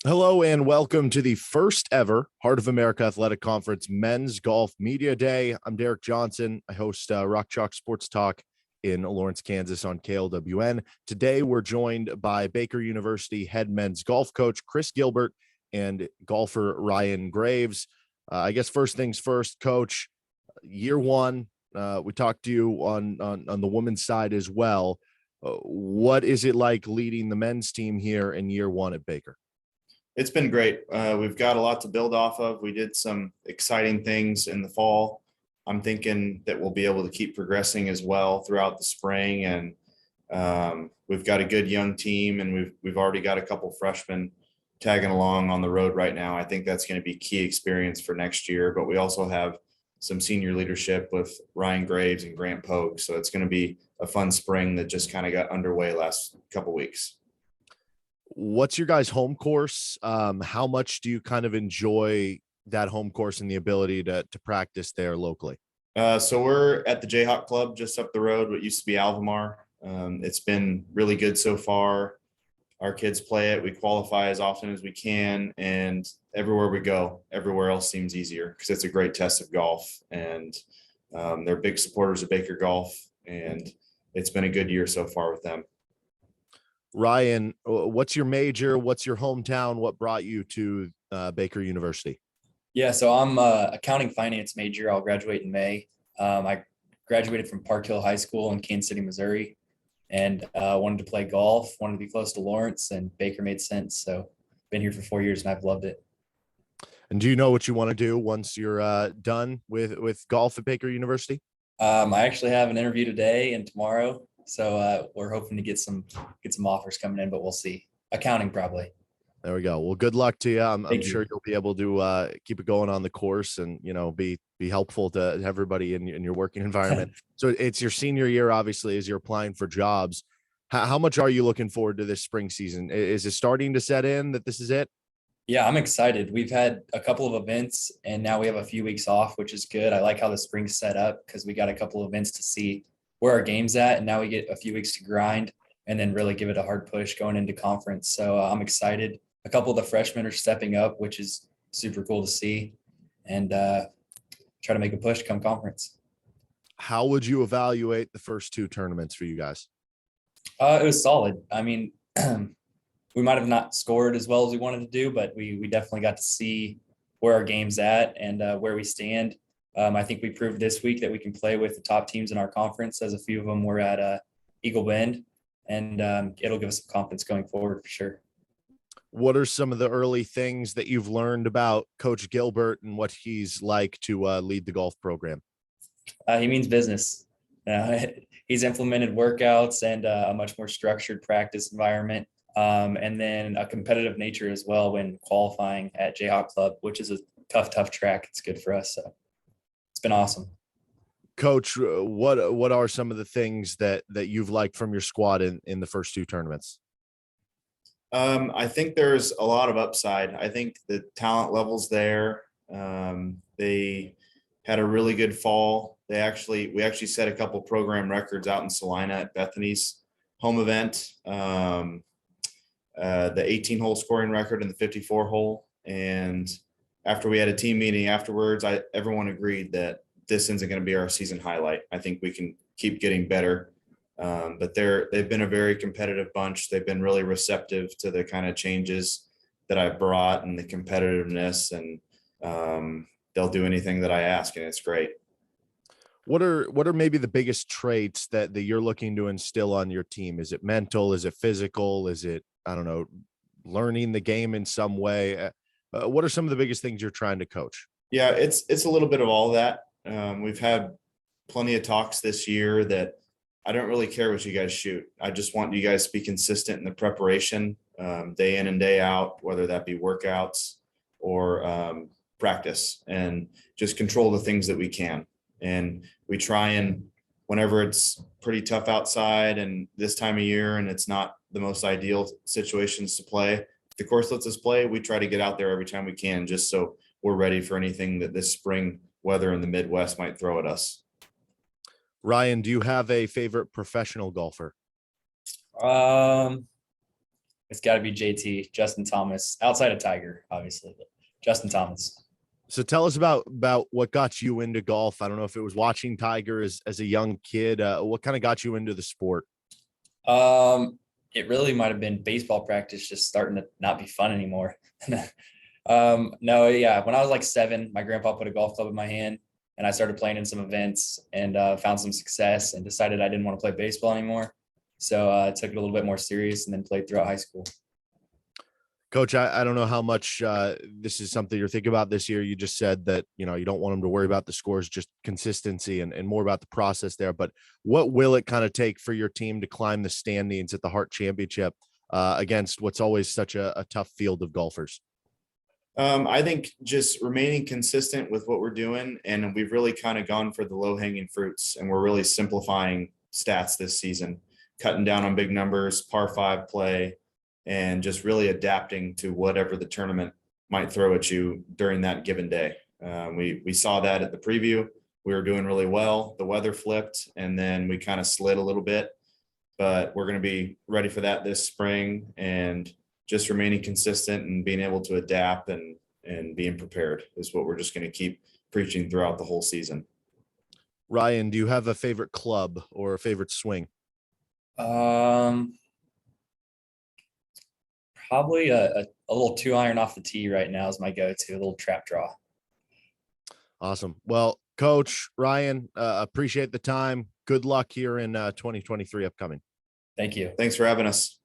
Hello and welcome to the first ever Heart of America Athletic Conference Men's Golf Media Day. I'm Derek Johnson. I host Rock Chalk Sports Talk in Lawrence, Kansas on KLWN. Today we're joined by Baker University head men's golf coach Chris Gilbert and golfer Ryan Graves. I guess first things first, Coach. Year one, we talked to you on the women's side as well. What is it like leading the men's team here in year one at Baker? It's been great. We've got a lot to build off of. We did some exciting things in the fall. I'm thinking that we'll be able to keep progressing as well throughout the spring. And we've got a good young team, and we've already got a couple freshmen tagging along on the road right now. I think that's going to be key experience for next year. But we also have some senior leadership with Ryan Graves and Grant Pogue. So it's going to be a fun spring that just kind of got underway last couple weeks. What's your guys' home course? How much do you kind of enjoy that home course and the ability to practice there locally? So we're at the Jayhawk Club just up the road, what used to be Alvamar. It's been really good so far. Our kids play it. We qualify as often as we can, and everywhere we go, everywhere else seems easier because it's a great test of golf. And they're big supporters of Baker Golf, and it's been a good year so far with them. Ryan, what's your major? What's your hometown? What brought you to Baker University? Yeah, so I'm a accounting finance major. I'll graduate in May. I graduated from Park Hill High School in Kansas City, Missouri, and wanted to play golf, wanted to be close to Lawrence, and Baker made sense. So been here for 4 years and I've loved it. And do you know what you want to do once you're done with golf at Baker University? I actually have an interview today and tomorrow. So we're hoping to get some offers coming in, but we'll see. Accounting probably. There we go. Well, good luck to you. I'm you. sure you'll be able to keep it going on the course and, be helpful to everybody in your working environment. So it's your senior year, obviously, as you're applying for jobs. How much are you looking forward to this spring season? Is it starting to set in that this is it? Yeah, I'm excited. We've had a couple of events and now we have a few weeks off, which is good. I like how the spring's set up because we got a couple of events to see where our game's at, and now we get a few weeks to grind and then really give it a hard push going into conference. So I'm excited. A couple of the freshmen are stepping up, which is super cool to see, and try to make a push come conference. How would you evaluate the first two tournaments for you guys? It was solid. I mean, we might have not scored as well as we wanted to do, but we definitely got to see where our game's at and where we stand. I think we proved this week that we can play with the top teams in our conference, as a few of them were at Eagle Bend, and it'll give us some confidence going forward for sure. What are some of the early things that you've learned about Coach Gilbert and what he's like to lead the golf program? He means business. He's implemented workouts and a much more structured practice environment, and then a competitive nature as well when qualifying at Jayhawk Club, which is a tough track. It's good for us. So it's been awesome. Coach, what are some of the things that you've liked from your squad in the first two tournaments? I think there's a lot of upside. I think the talent level's there. They had a really good fall. We actually set a couple program records out in Salina at Bethany's home event. The 18-hole scoring record and the 54-hole. And after we had a team meeting afterwards, everyone agreed that this isn't going to be our season highlight. I think we can keep getting better. But they've been a very competitive bunch. They've been really receptive to the kind of changes that I brought and the competitiveness, and they'll do anything that I ask, and it's great. What are maybe the biggest traits that you're looking to instill on your team? Is it mental? Is it physical? Is it, I don't know, learning the game in some way? What are some of the biggest things you're trying to coach? Yeah, it's a little bit of all that. We've had plenty of talks this year that I don't really care what you guys shoot. I just want you guys to be consistent in the preparation, day in and day out, whether that be workouts or practice, and just control the things that we can. And we try, and whenever it's pretty tough outside and this time of year and it's not the most ideal situations to play, if the course lets us play, we try to get out there every time we can, just so we're ready for anything that this spring weather in the Midwest might throw at us. Ryan, do you have a favorite professional golfer? It's got to be JT, Justin Thomas, outside of Tiger, obviously, but Justin Thomas. So tell us about what got you into golf. I don't know if it was watching Tiger as a young kid. What kind of got you into the sport? It really might have been baseball practice just starting to not be fun anymore. No, yeah. When I was like 7, my grandpa put a golf club in my hand and I started playing in some events and found some success and decided I didn't want to play baseball anymore. So I took it a little bit more serious and then played throughout high school. Coach, I don't know how much this is something you're thinking about this year. You just said that, you don't want them to worry about the scores, just consistency and more about the process there. But what will it kind of take for your team to climb the standings at the Hart Championship against what's always such a tough field of golfers? I think just remaining consistent with what we're doing, and we've really kind of gone for the low hanging fruits, and we're really simplifying stats this season, cutting down on big numbers, par 5 play, and just really adapting to whatever the tournament might throw at you during that given day. We saw that at the preview. We were doing really well. The weather flipped, and then we kind of slid a little bit, but we're going to be ready for that this spring, and just remaining consistent and being able to adapt and being prepared is what we're just going to keep preaching throughout the whole season. Ryan, do you have a favorite club or a favorite swing? Probably a little 2-iron off the tee right now is my go-to, a little trap draw. Awesome. Well, Coach Ryan, appreciate the time. Good luck here in 2023 upcoming. Thank you. Thanks for having us.